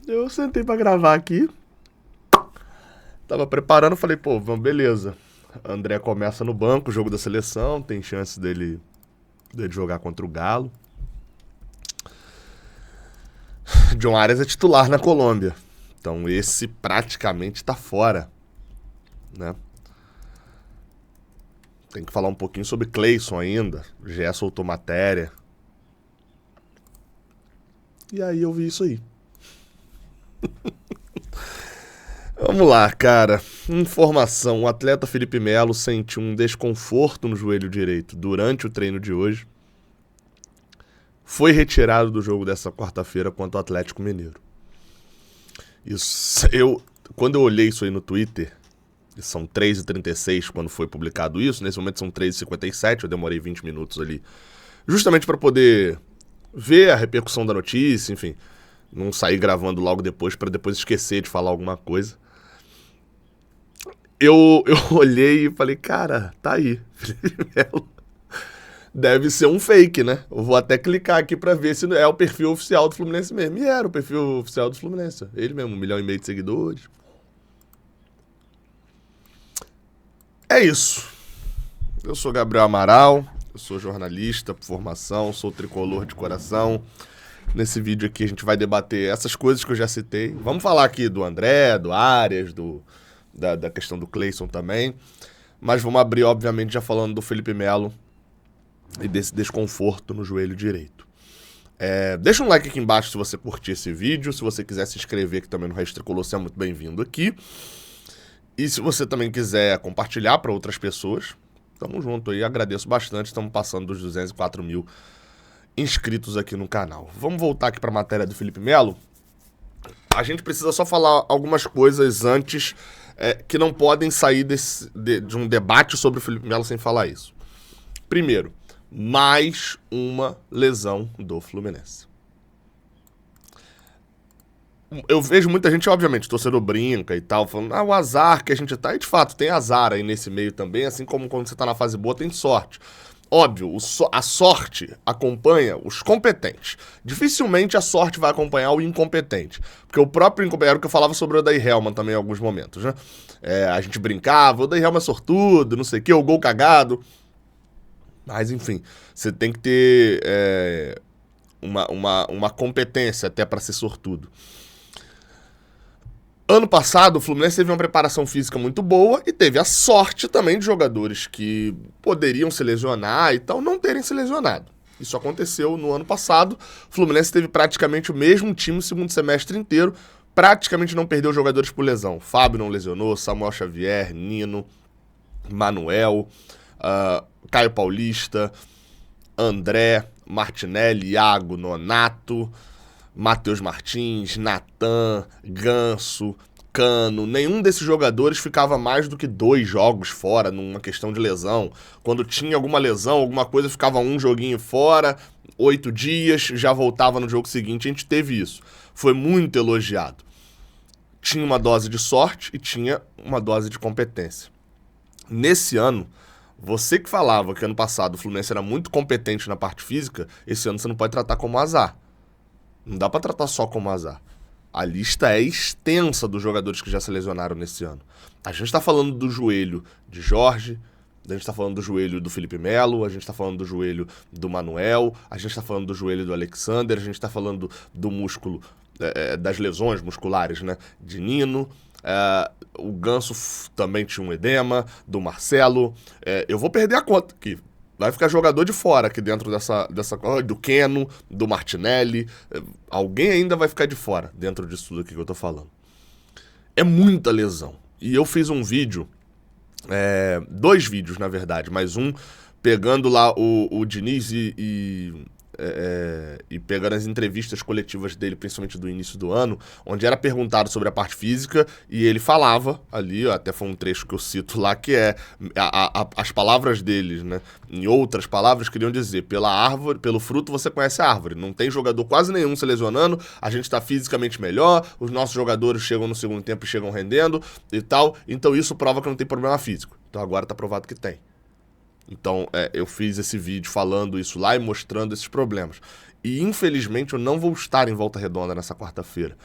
Eu sentei pra gravar aqui. Tava preparando, falei, pô, vamos, beleza. André começa no banco, jogo da seleção, tem chance dele jogar contra o Galo. John Arias é titular na Colômbia. Então esse praticamente tá fora, né? Tem que falar um pouquinho sobre Cleison ainda. O GE soltou matéria. E aí eu vi isso aí. Vamos lá, cara. Informação. O atleta Felipe Melo sentiu um desconforto no joelho direito durante o treino de hoje. Foi retirado do jogo dessa quarta-feira contra o Atlético Mineiro. Isso, quando eu olhei isso aí no Twitter, são 3h36 quando foi publicado isso, nesse momento são 3h57, eu demorei 20 minutos ali, justamente para poder ver a repercussão da notícia, enfim, não sair gravando logo depois para depois esquecer de falar alguma coisa. Eu olhei e falei, cara, tá aí, Felipe Melo. Deve ser um fake, né? Eu vou até clicar aqui pra ver se é o perfil oficial do Fluminense mesmo. E era o perfil oficial do Fluminense. Ele mesmo, 1,5 milhão de seguidores. É isso. Eu sou Gabriel Amaral, eu sou jornalista por formação, sou tricolor de coração. Nesse vídeo aqui a gente vai debater essas coisas que eu já citei. Vamos falar aqui do André, do Arias, da questão do Cleison também. Mas vamos abrir, obviamente, já falando do Felipe Melo e desse desconforto no joelho direito. Deixa um like aqui embaixo se você curtir esse vídeo. Se você quiser se inscrever aqui também no Rede Tricolor, você é muito bem-vindo aqui. E se você também quiser compartilhar para outras pessoas, tamo junto aí, agradeço bastante. Estamos passando dos 204 mil inscritos aqui no canal. Vamos voltar aqui para a matéria do Felipe Melo. A gente precisa só falar algumas coisas antes que não podem sair de um debate sobre o Felipe Melo sem falar isso. Primeiro, mais uma lesão do Fluminense. Eu vejo muita gente, obviamente, torcedor brinca e tal, falando, o azar que a gente tá. E de fato, tem azar aí nesse meio também, assim como quando você tá na fase boa, tem sorte. Óbvio, a sorte acompanha os competentes. Dificilmente a sorte vai acompanhar o incompetente. Porque o próprio incompetente, era o que eu falava sobre o Odair Hellmann também em alguns momentos, né? A gente brincava, o Odair Hellmann é sortudo, não sei o quê, o gol cagado. Mas, enfim, você tem que ter uma competência até para ser sortudo. Ano passado, o Fluminense teve uma preparação física muito boa e teve a sorte também de jogadores que poderiam se lesionar e tal não terem se lesionado. Isso aconteceu no ano passado. O Fluminense teve praticamente o mesmo time no segundo semestre inteiro, praticamente não perdeu jogadores por lesão. Fábio não lesionou, Samuel Xavier, Nino, Manuel, Caio Paulista, André, Martinelli, Iago, Nonato, Matheus Martins, Natan, Ganso, Cano. Nenhum desses jogadores ficava mais do que 2 jogos fora numa questão de lesão. Quando tinha alguma lesão, alguma coisa, ficava um joguinho fora, 8 dias, já voltava no jogo seguinte. A gente teve isso. Foi muito elogiado. Tinha uma dose de sorte e tinha uma dose de competência. Nesse ano, você que falava que ano passado o Fluminense era muito competente na parte física, esse ano você não pode tratar como azar. Não dá pra tratar só como azar. A lista é extensa dos jogadores que já se lesionaram nesse ano. A gente tá falando do joelho de Jorge, a gente tá falando do joelho do Felipe Melo, a gente tá falando do joelho do Manuel, a gente tá falando do joelho do Alexander, a gente tá falando do músculo, das lesões musculares, né, de Nino. O Ganso também tinha um edema, do Marcelo. Eu vou perder a conta aqui. Vai ficar jogador de fora aqui dentro dessa do Keno, do Martinelli. Alguém ainda vai ficar de fora dentro disso tudo aqui que eu tô falando. É muita lesão. E eu fiz um vídeo, 2 vídeos na verdade, mas um pegando lá o Diniz e pegando as entrevistas coletivas dele, principalmente do início do ano, onde era perguntado sobre a parte física e ele falava ali, até foi um trecho que eu cito lá, que as palavras deles, né? Em outras palavras, queriam dizer, pela árvore, pelo fruto você conhece a árvore. Não tem jogador quase nenhum se lesionando, a gente tá fisicamente melhor, os nossos jogadores chegam no segundo tempo e chegam rendendo e tal, então isso prova que não tem problema físico. Então agora tá provado que tem. Então, eu fiz esse vídeo falando isso lá e mostrando esses problemas. E, infelizmente, eu não vou estar em Volta Redonda nessa quarta-feira.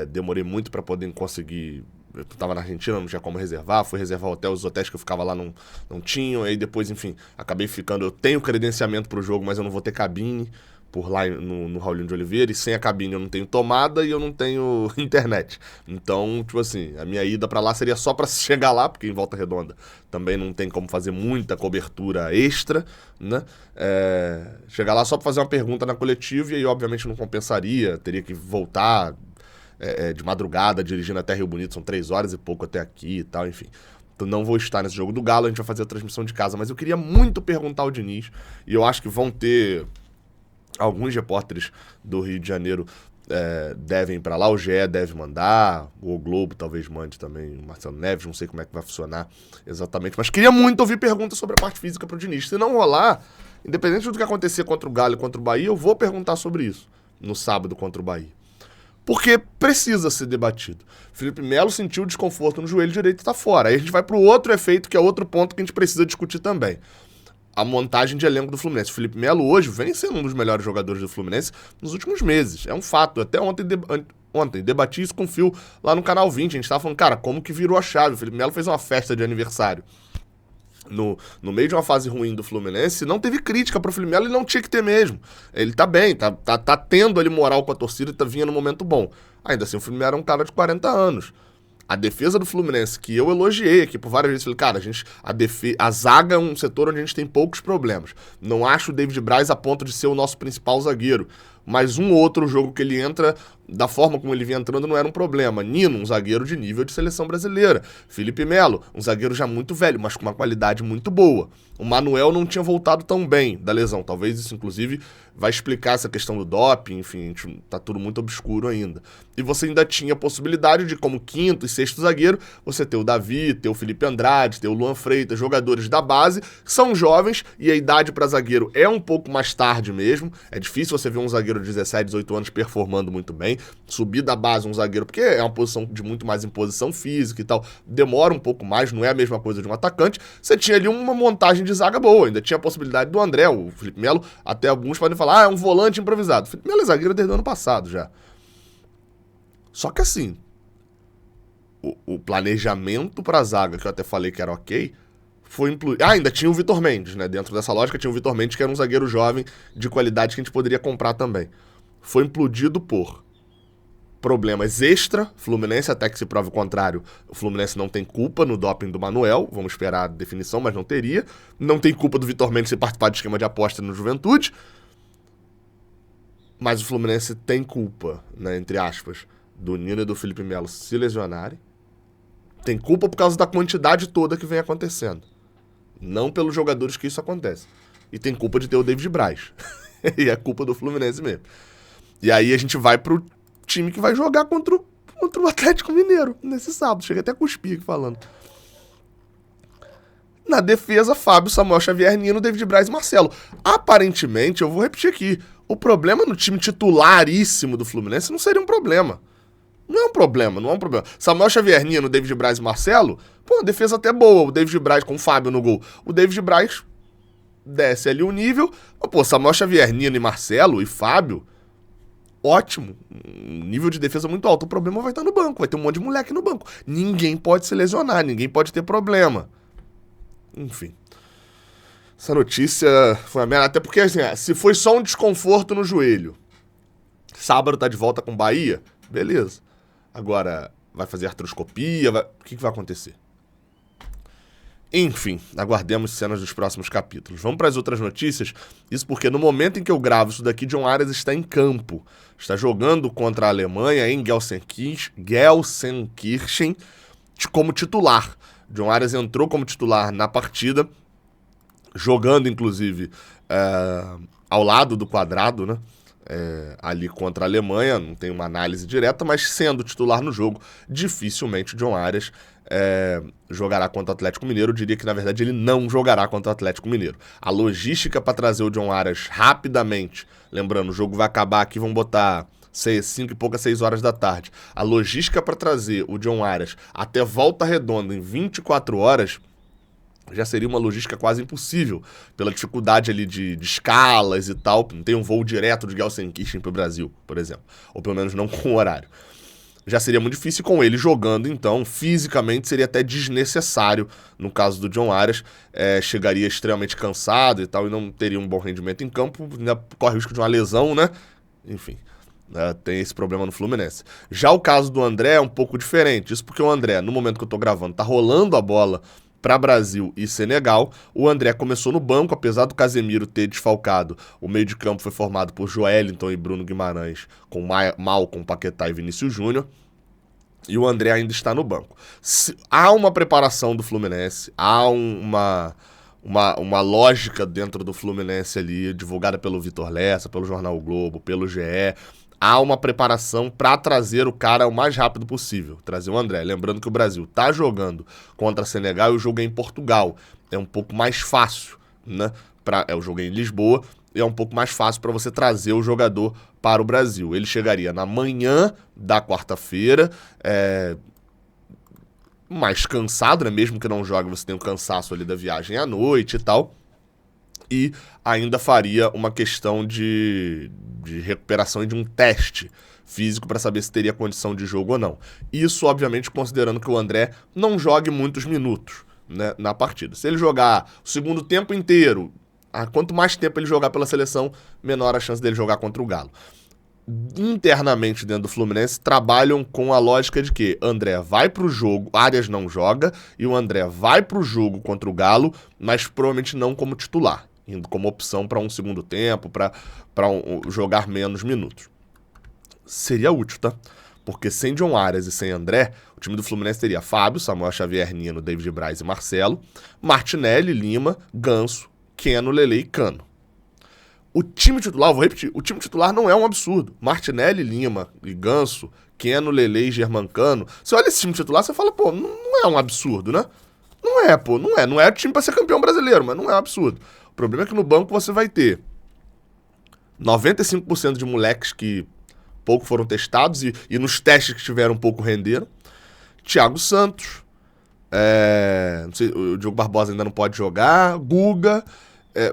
Demorei muito para poder conseguir. Eu estava na Argentina, não tinha como reservar. Fui reservar hotel, os hotéis que eu ficava lá não tinham. Aí depois, enfim, acabei ficando. Eu tenho credenciamento para o jogo, mas eu não vou ter cabine por lá no Raulinho de Oliveira. E sem a cabine eu não tenho tomada e eu não tenho internet. Então, tipo assim, a minha ida para lá seria só para chegar lá, porque em Volta Redonda também não tem como fazer muita cobertura extra, né? Chegar lá só para fazer uma pergunta na coletiva e aí, obviamente, não compensaria. Teria que voltar de madrugada, dirigindo até Rio Bonito, são 3 horas e pouco até aqui e tal, enfim. Então não vou estar nesse jogo do Galo, a gente vai fazer a transmissão de casa, mas eu queria muito perguntar ao Diniz, e eu acho que vão ter alguns repórteres do Rio de Janeiro devem ir pra lá, o GE deve mandar, o Globo talvez mande também, o Marcelo Neves, não sei como é que vai funcionar exatamente, mas queria muito ouvir perguntas sobre a parte física pro Diniz. Se não rolar, independente do que acontecer contra o Galo e contra o Bahia, eu vou perguntar sobre isso no sábado contra o Bahia. Porque precisa ser debatido. Felipe Melo sentiu desconforto no joelho direito e tá fora. Aí a gente vai pro outro efeito, que é outro ponto que a gente precisa discutir também. A montagem de elenco do Fluminense. O Felipe Melo hoje vem sendo um dos melhores jogadores do Fluminense nos últimos meses. É um fato. Até ontem debati isso com o Fio lá no Canal 20. A gente tava falando, cara, como que virou a chave? O Felipe Melo fez uma festa de aniversário no meio de uma fase ruim do Fluminense, não teve crítica pro Felipe Melo e não tinha que ter mesmo. Ele tá bem, tá tendo ali moral com a torcida e tá vindo no momento bom. Ainda assim, o Felipe Melo era um cara de 40 anos. A defesa do Fluminense, que eu elogiei aqui por várias vezes, falei, cara, a zaga é um setor onde a gente tem poucos problemas. Não acho o David Braz a ponto de ser o nosso principal zagueiro, mas um outro jogo que ele entra, da forma como ele vinha entrando, não era um problema. Nino, um zagueiro de nível de seleção brasileira. Felipe Melo, um zagueiro já muito velho, mas com uma qualidade muito boa. O Manuel não tinha voltado tão bem da lesão. Talvez isso, inclusive, vai explicar essa questão do doping, enfim, tá tudo muito obscuro ainda. E você ainda tinha a possibilidade de, como quinto e sexto zagueiro, você ter o Davi, ter o Felipe Andrade, ter o Luan Freitas, jogadores da base, que são jovens e a idade para zagueiro é um pouco mais tarde mesmo. É difícil você ver um zagueiro de 17, 18 anos performando muito bem. Subir da base um zagueiro, porque é uma posição de muito mais imposição física e tal, demora um pouco mais, não é a mesma coisa de um atacante. Você tinha ali uma montagem de zaga boa, ainda tinha a possibilidade do André, o Felipe Melo, até alguns podem falar, é um volante improvisado. O Felipe Melo é zagueiro desde o ano passado já. Só que assim, o planejamento pra zaga, que eu até falei que era ok, foi incluído. Ainda tinha o Vitor Mendes, né? Dentro dessa lógica tinha o Vitor Mendes, que era um zagueiro jovem de qualidade que a gente poderia comprar também. Foi implodido por problemas extra, Fluminense, até que se prove o contrário, o Fluminense não tem culpa no doping do Manuel, vamos esperar a definição, mas não teria. Não tem culpa do Vitor Mendes se participar de esquema de aposta no Juventude, mas o Fluminense tem culpa, né, entre aspas, do Nino e do Felipe Melo se lesionarem. Tem culpa por causa da quantidade toda que vem acontecendo, não pelos jogadores que isso acontece. E tem culpa de ter o David Braz. E é culpa do Fluminense mesmo. E aí a gente vai pro time que vai jogar contra o Atlético Mineiro nesse sábado. Chega até a cuspir aqui falando. Na defesa, Fábio, Samuel Xavier, Nino, David Braz e Marcelo. Aparentemente, eu vou repetir aqui, o problema no time titularíssimo do Fluminense não seria um problema. Não é um problema. Samuel Xavier, Nino, David Braz e Marcelo, pô, defesa até boa. O David Braz com o Fábio no gol. O David Braz desce ali o nível. Pô, Samuel Xavier, Nino e Marcelo e Fábio, ótimo, nível de defesa muito alto. O problema vai estar no banco, vai ter um monte de moleque no banco. Ninguém pode se lesionar, ninguém pode ter problema. Enfim. Essa notícia foi uma merda, até porque assim, se foi só um desconforto no joelho, sábado tá de volta com Bahia, beleza. Agora, vai fazer artroscopia, o que vai acontecer? Enfim, aguardemos cenas dos próximos capítulos. Vamos para as outras notícias. Isso porque no momento em que eu gravo isso daqui, John Arias está em campo. Está jogando contra a Alemanha em Gelsenkirchen como titular. John Arias entrou como titular na partida, jogando inclusive ao lado do Quadrado, né? Ali contra a Alemanha, não tem uma análise direta, mas sendo titular no jogo, dificilmente o John Arias jogará contra o Atlético Mineiro. Eu diria que, na verdade, ele não jogará contra o Atlético Mineiro. A logística para trazer o John Arias rapidamente, lembrando, o jogo vai acabar aqui, vão botar 5 e poucas, 6 horas da tarde. A logística para trazer o John Arias até Volta Redonda em 24 horas já seria uma logística quase impossível, pela dificuldade ali de escalas e tal. Não tem um voo direto de Gelsenkirchen para o Brasil, por exemplo. Ou pelo menos não com horário. Já seria muito difícil com ele jogando, então, fisicamente seria até desnecessário, no caso do John Arias, chegaria extremamente cansado e tal, e não teria um bom rendimento em campo, ainda corre o risco de uma lesão, né? Enfim, tem esse problema no Fluminense. Já o caso do André é um pouco diferente, isso porque o André, no momento que eu tô gravando, tá rolando a bola para Brasil e Senegal. O André começou no banco, apesar do Casemiro ter desfalcado. O meio de campo foi formado por Joelinton e Bruno Guimarães, com Malcom, Paquetá e Vinícius Júnior. E o André ainda está no banco. Há uma preparação do Fluminense, há uma lógica dentro do Fluminense ali, divulgada pelo Vitor Lessa, pelo Jornal o Globo, pelo GE. Há uma preparação para trazer o cara o mais rápido possível, trazer o André. Lembrando que o Brasil está jogando contra Senegal e o jogo é em Portugal. É um pouco mais fácil, né? O jogo é em Lisboa e é um pouco mais fácil para você trazer o jogador para o Brasil. Ele chegaria na manhã da quarta-feira, mais cansado, né? Mesmo que não jogue, você tem o cansaço ali da viagem à noite e tal. E ainda faria uma questão de recuperação e de um teste físico para saber se teria condição de jogo ou não. Isso, obviamente, considerando que o André não jogue muitos minutos, né, na partida. Se ele jogar o segundo tempo inteiro, quanto mais tempo ele jogar pela seleção, menor a chance dele jogar contra o Galo. Internamente dentro do Fluminense trabalham com a lógica de que André vai pro jogo, Arias não joga, e o André vai pro jogo contra o Galo, mas provavelmente não como titular, indo como opção para um segundo tempo, para jogar menos minutos. Seria útil, tá? Porque sem John Arias e sem André, o time do Fluminense teria Fábio, Samuel Xavier, Nino, David Braz e Marcelo, Martinelli, Lima, Ganso, Keno, Lele e Cano. O time titular, vou repetir, o time titular não é um absurdo. Martinelli, Lima e Ganso, Keno, Lele e Germancano. Você olha esse time titular, você fala, pô, não é um absurdo, né? Não é, pô, não é. Não é o time pra ser campeão brasileiro, mas não é um absurdo. O problema é que no banco você vai ter 95% de moleques que pouco foram testados e nos testes que tiveram pouco renderam. Thiago Santos, não sei, o Diogo Barbosa ainda não pode jogar, Guga.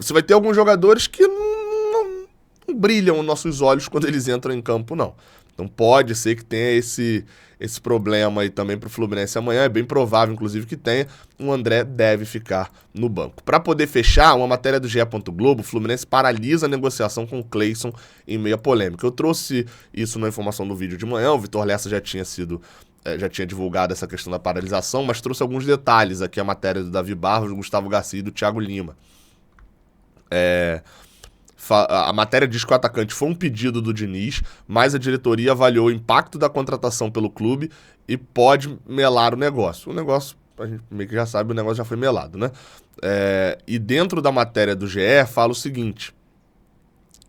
Você vai ter alguns jogadores que não brilham os nossos olhos quando eles entram em campo, não. Então pode ser que tenha esse problema aí também pro Fluminense amanhã. É bem provável, inclusive, que tenha. O André deve ficar no banco. Para poder fechar, uma matéria do GE. Globo, o Fluminense paralisa a negociação com o Cleison em meio à polêmica. Eu trouxe isso na informação do vídeo de manhã. O Vitor Lessa já tinha divulgado essa questão da paralisação, mas trouxe alguns detalhes aqui, a matéria do Davi Barros, do Gustavo Garcia e do Thiago Lima. A matéria diz que o atacante foi um pedido do Diniz, mas a diretoria avaliou o impacto da contratação pelo clube e pode melar o negócio. O negócio, a gente meio que já sabe, o negócio já foi melado, né? E dentro da matéria do GE fala o seguinte: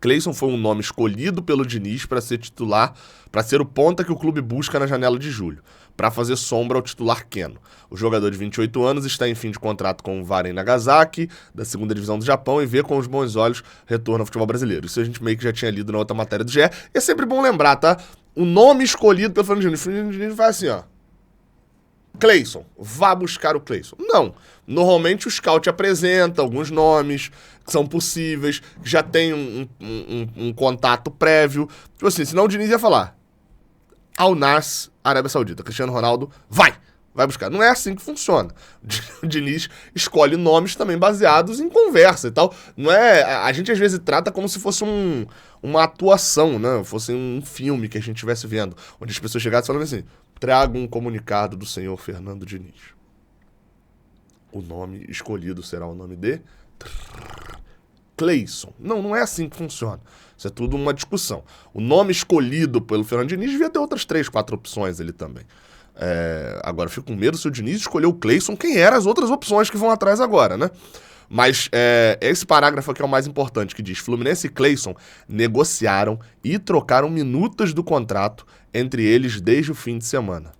Cleison foi um nome escolhido pelo Diniz para ser titular, para ser o ponta que o clube busca na janela de julho, para fazer sombra ao titular Keno. O jogador de 28 anos está em fim de contrato com o Varen Nagasaki, da segunda divisão do Japão, e vê com os bons olhos retorno ao futebol brasileiro. Isso a gente meio que já tinha lido na outra matéria do GE. E é sempre bom lembrar, tá? O nome escolhido pelo Fernando Diniz. O Fernando Diniz vai assim, ó: Cleison, vá buscar o Cleison. Não. Normalmente o scout apresenta alguns nomes que são possíveis, que já tem um contato prévio. Tipo assim, senão o Diniz ia falar: Al Nassr, Arábia Saudita, Cristiano Ronaldo, vai buscar. Não é assim que funciona. O Diniz escolhe nomes também baseados em conversa e tal. Não é, a gente às vezes trata como se fosse uma atuação, né? Fosse um filme que a gente estivesse vendo, onde as pessoas chegassem falando assim: trago um comunicado do senhor Fernando Diniz. O nome escolhido será o nome de Cleison. Não é assim que funciona. Isso é tudo uma discussão. O nome escolhido pelo Fernando Diniz devia ter outras 3, 4 opções ali também. Agora, eu fico com medo se o Diniz escolheu o Cleison, quem eram as outras opções que vão atrás agora, né? Mas esse parágrafo aqui é o mais importante, que diz: Fluminense e Cleison negociaram e trocaram minutas do contrato entre eles desde o fim de semana.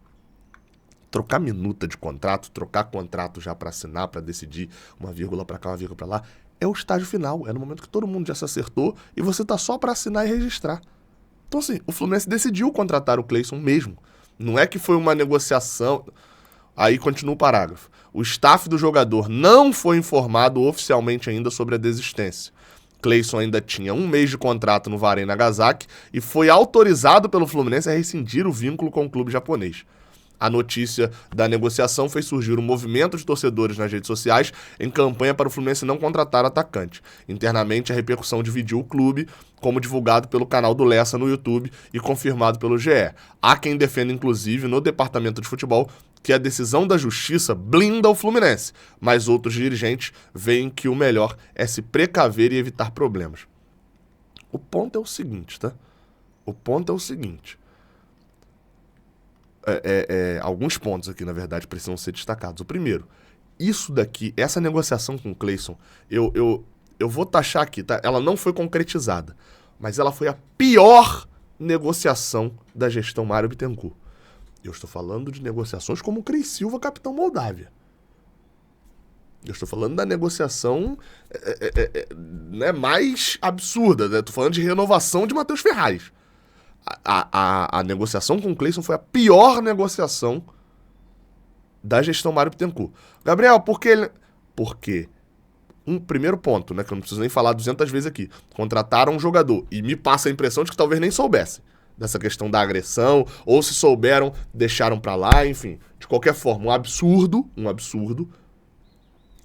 Trocar minuta de contrato, trocar contrato já para assinar, para decidir uma vírgula para cá, uma vírgula para lá, é o estágio final. É no momento que todo mundo já se acertou e você tá só para assinar e registrar. Então, assim, o Fluminense decidiu contratar o Cleison mesmo. Não é que foi uma negociação. Aí continua o parágrafo. O staff do jogador não foi informado oficialmente ainda sobre a desistência. Cleison ainda tinha 1 mês de contrato no Varei Nagasaki e foi autorizado pelo Fluminense a rescindir o vínculo com o clube japonês. A notícia da negociação fez surgir um movimento de torcedores nas redes sociais em campanha para o Fluminense não contratar o atacante. Internamente, a repercussão dividiu o clube, como divulgado pelo canal do Lessa no YouTube e confirmado pelo GE. Há quem defenda, inclusive, no departamento de futebol, que a decisão da justiça blinda o Fluminense, mas outros dirigentes veem que o melhor é se precaver e evitar problemas. O ponto é o seguinte, tá? O ponto é o seguinte. Alguns pontos aqui, na verdade, precisam ser destacados. O primeiro, isso daqui, essa negociação com o Cleison, eu vou taxar aqui, tá? Ela não foi concretizada, mas ela foi a pior negociação da gestão Mário Bittencourt. Eu estou falando de negociações como o Cris Silva, capitão Moldávia. Eu estou falando da negociação né, mais absurda, né? Estou falando de renovação de Matheus Ferraz. A negociação com o Cleison foi a pior negociação da gestão Mário Bittencourt. Gabriel, por que ele... Porque, primeiro ponto, né, que eu não preciso nem falar 200 vezes aqui, contrataram um jogador e me passa a impressão de que talvez nem soubessem dessa questão da agressão, ou se souberam, deixaram pra lá, enfim. De qualquer forma, um absurdo.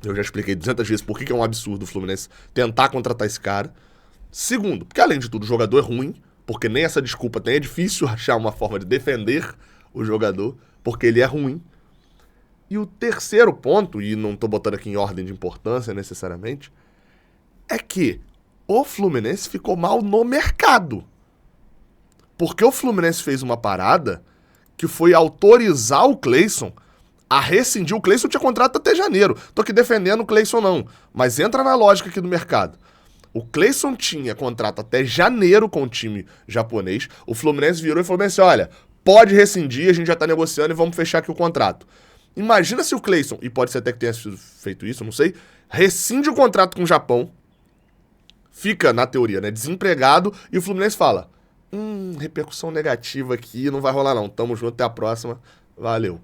Eu já expliquei 200 vezes por que é um absurdo o Fluminense tentar contratar esse cara. Segundo, porque além de tudo o jogador é ruim, porque nem essa desculpa tem, é difícil achar uma forma de defender o jogador, porque ele é ruim. E o terceiro ponto, e não tô botando aqui em ordem de importância necessariamente, é que o Fluminense ficou mal no mercado. Porque o Fluminense fez uma parada que foi autorizar o Cleison a rescindir. O Cleison tinha contrato até janeiro. Tô aqui defendendo o Cleison não, mas entra na lógica aqui do mercado. O Cleison tinha contrato até janeiro com o time japonês. O Fluminense virou e falou assim, olha, pode rescindir, a gente já tá negociando e vamos fechar aqui o contrato. Imagina se o Cleison, e pode ser até que tenha feito isso, não sei, rescinde o contrato com o Japão, fica, na teoria, né, desempregado, e o Fluminense fala, repercussão negativa aqui, não vai rolar não, tamo junto, até a próxima, valeu.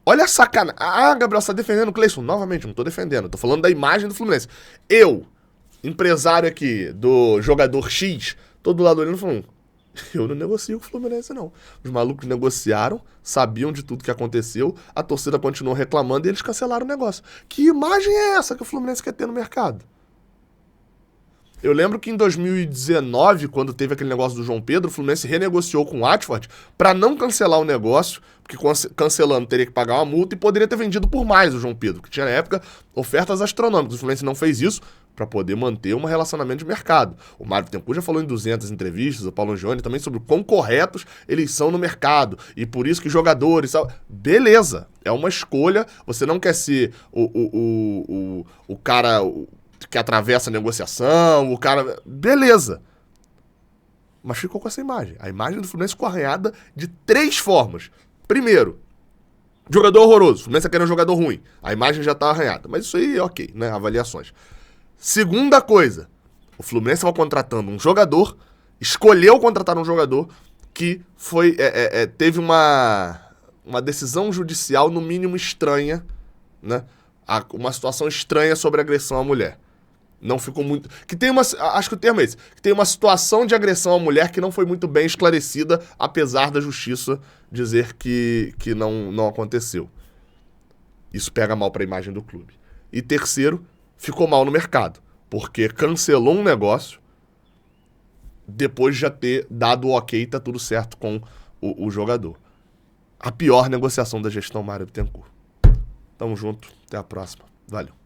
Olha a sacanagem. Ah, Gabriel, você tá defendendo o Cleison? Novamente, não tô defendendo, tô falando da imagem do Fluminense. Eu, empresário aqui do jogador X, tô do lado olhando e falando, eu não negocio com o Fluminense não. Os malucos negociaram, sabiam de tudo que aconteceu, a torcida continuou reclamando e eles cancelaram o negócio. Que imagem é essa que o Fluminense quer ter no mercado? Eu lembro que em 2019, quando teve aquele negócio do João Pedro, o Fluminense renegociou com o Watford para não cancelar o negócio, porque cancelando teria que pagar uma multa e poderia ter vendido por mais o João Pedro, que tinha na época ofertas astronômicas. O Fluminense não fez isso para poder manter um relacionamento de mercado. O Mário Bittencourt já falou em 200 entrevistas, o Paulo Angione também, sobre o quão corretos eles são no mercado. E por isso que jogadores... Beleza, é uma escolha, você não quer ser o cara... que atravessa a negociação, o cara... Beleza. Mas ficou com essa imagem. A imagem do Fluminense ficou arranhada de 3 formas. Primeiro, jogador horroroso. O Fluminense quer um jogador ruim. A imagem já tá arranhada. Mas isso aí é ok, né? Avaliações. Segunda coisa, o Fluminense estava contratando um jogador, escolheu contratar um jogador que foi, teve uma decisão judicial no mínimo estranha, né? Uma situação estranha sobre agressão à mulher. Não ficou muito... acho que o termo é esse. Que tem uma situação de agressão à mulher que não foi muito bem esclarecida, apesar da justiça dizer que não aconteceu. Isso pega mal para a imagem do clube. E terceiro, ficou mal no mercado. Porque cancelou um negócio depois de já ter dado o ok, tá tudo certo com o jogador. A pior negociação da gestão Mário Bittencourt. Tamo junto, até a próxima. Valeu.